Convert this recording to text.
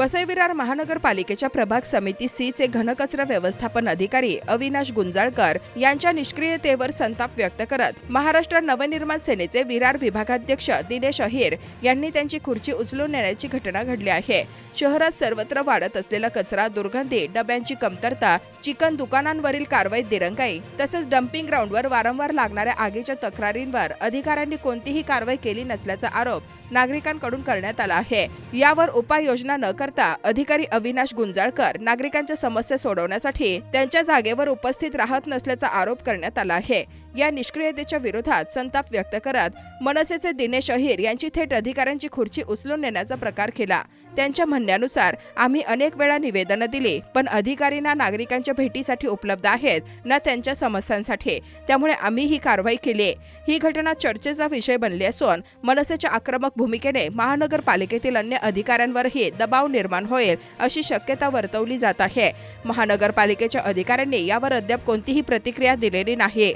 वसई विरार महानगरपालिकेच्या प्रभाग समिती सी चे घनकचरा व्यवस्थापन अधिकारी अविनाश गुंजाळकर यांच्या निष्क्रियतेवर संताप व्यक्त करत महाराष्ट्र नवनिर्माण सेनेचे विरार विभागाध्यक्ष दिनेश अहिर यांनी त्यांची खुर्ची उचलून नेण्याची घटना घडली आहे। शहरात सर्वत्र वाढत असलेला कचरा, दुर्गंधी, डब्यांची कमतरता, चिकन दुकानांवरील कारवाईत दिरंगाई तसेच डम्पिंग ग्राउंडवर वारंवार लागणाऱ्या आगीच्या तक्रारींवर अधिकाऱ्यांनी कोणतीही कारवाई केली नसल्याचा आरोप नागरिकांकडून करण्यात आला आहे। यावर उपाययोजना न करता अधिकारी अविनाश गुंजाळकर नागरिकांच्या समस्या सोडवण्यासाठी त्यांच्या जागेवर उपस्थित राहत नसल्याचा आरोप करण्यात आला आहे। या निष्क्रियतेच्या विरोधात संताप व्यक्त करत मनसेचे दिनेश अहिर यांची थेट अधिकाऱ्यांची खुर्ची उचलून नेण्याचा प्रकार केला। त्यांच्या म्हणण्यानुसार आम्ही अनेक वेळा निवेदनं दिली, पण अधिकारी ना नागरिकांच्या भेटीसाठी उपलब्ध आहेत ना त्यांच्या समस्यांसाठी, त्यामुळे आम्ही ही कारवाई केली। ही घटना चर्चेचा विषय बनली असून मनसेच्या आक्रमक भूमिकेने महानगरपालिकेतील अन्य अधिकाऱ्यांवरही दबाव निर्माण होईल अशी शक्यता वर्तवली जात आहे। महानगरपालिकेच्या अधिकाऱ्यांनी यावर अद्याप कोणतीही प्रतिक्रिया दिलेली नाही।